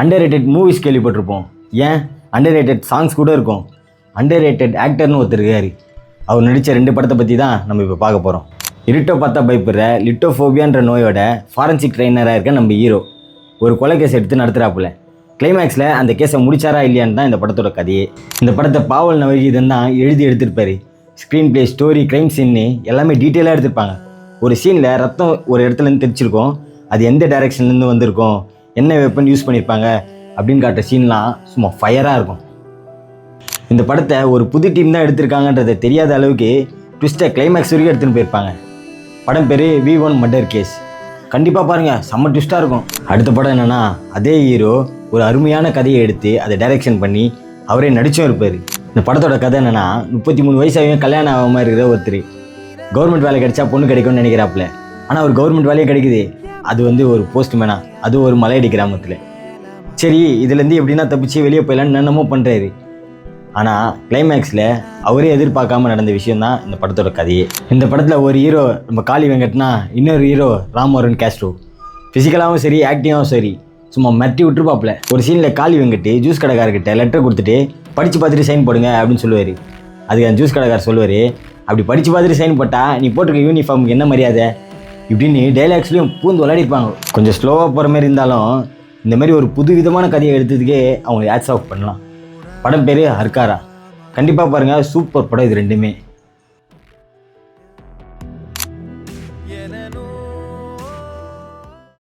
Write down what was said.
Underrated movies கேள்விப்பட்டிருப்போம், ஏன் underrated songs கூட இருக்கும். அண்டர்ரேட்டட் ஆக்டர்னு ஒருத்தர் இருக்காரு. அவர் நடித்த 2 படத்தை பற்றி தான் நம்ம இப்போ பார்க்க போகிறோம். இருட்டோ பார்த்தா பயப்படுற லிட்டோஃபோபியான்ற நோயோட ஃபாரன்சிக் ட்ரெயினராக இருக்க நம்ம ஹீரோ ஒரு கொலை கேஸ் எடுத்து நடத்துகிறாப்புல. கிளைமேக்ஸில் அந்த கேஸை முடிச்சாரா இல்லையான்னு தான் இந்த படத்தோட கதையே. இந்த படத்தை பாவல் நவகீதன் தான் எழுதி எடுத்திருப்பாரு. ஸ்க்ரீன் பிளே, ஸ்டோரி, க்ரைம் சீன்னு எல்லாமே டீட்டெயிலாக எடுத்திருப்பாங்க. ஒரு சீனில் ரத்தம் ஒரு இடத்துலேருந்து தெரிச்சிருக்கோம், அது எந்த டைரெக்ஷன்லேருந்து வந்திருக்கும், என்ன வெப்பன் யூஸ் பண்ணியிருப்பாங்க அப்படின்னு காட்டுற சீன்லாம் சும்மா ஃபயராக இருக்கும். இந்த படத்தை ஒரு புது டீம் தான் எடுத்திருக்காங்கன்றதை தெரியாத அளவுக்கு ட்விஸ்ட்டை கிளைமேக்ஸ் வரைக்கும் எடுத்துகிட்டு போயிருப்பாங்க. படம் பேர் V1 மர்டர் கேஸ். கண்டிப்பாக பாருங்கள், செம்ம ட்விஸ்ட்டாக இருக்கும். அடுத்த படம் என்னென்னா, அதே ஹீரோ ஒரு அருமையான கதையை எடுத்து அதை டைரெக்ஷன் பண்ணி அவரே நடிச்சும் இருப்பார். இந்த படத்தோட கதை என்னென்னா, 33 வயசாகவும் கல்யாணம் ஆகாமல் இருக்கிற ஒருத்தர் கவர்மெண்ட் வேலை கிடைச்சா பொண்ணு கிடைக்கும்னு நினைக்கிறாப்புல. ஆனால் ஒரு கவர்மெண்ட் வேலையே கிடைக்குது, அது ஒரு போஸ்ட்மேனா, அது ஒரு மலையடி கிராமத்தில். சரி, இதுலேருந்து எப்படின்னா தப்பிச்சு வெளியே போயிடலான்னு என்னமோ பண்ணுறாரு. ஆனால் கிளைமேக்ஸில் அவரே எதிர்பார்க்காம நடந்த விஷயம் தான் இந்த படத்தோட கதையே. இந்த படத்தில் ஒரு ஹீரோ நம்ம காளி வெங்கட்னா, இன்னொரு ஹீரோ ராமோரன் கேஸ்ட்ரோ. ஃபிசிக்கலாகவும் சரி, ஆக்டிங்காகவும் சரி, சும்மா மட்டி விட்டுருப்பாப்புல. ஒரு சீனில் காளி வெங்கட் ஜூஸ் கடைக்காரர்கிட்ட லெட்டர் கொடுத்துட்டு படித்து பார்த்துட்டு சைன் போடுங்க அப்படின்னு சொல்லுவார். அதுக்கு அந்த ஜூஸ் கடைக்காரர் சொல்லுவார், அப்படி படித்து பார்த்துட்டு சைன் போட்டால் நீ போட்டிருக்க யூனிஃபார்முக்கு என்ன மரியாதை இப்படின்னு டைலாக்ஸ்லையும் பூந்து விளையாடிருப்பாங்க. கொஞ்சம் ஸ்லோவாக போகிற மாதிரி இருந்தாலும் இந்த மாதிரி ஒரு புது விதமான கதையை எடுத்ததுக்கே அவங்க ஹேட்ஸ் ஆஃப் பண்ணலாம். படம் பேர் ஹர்காரா. கண்டிப்பாக பாருங்கள், சூப்பர் படம் இது ரெண்டுமே.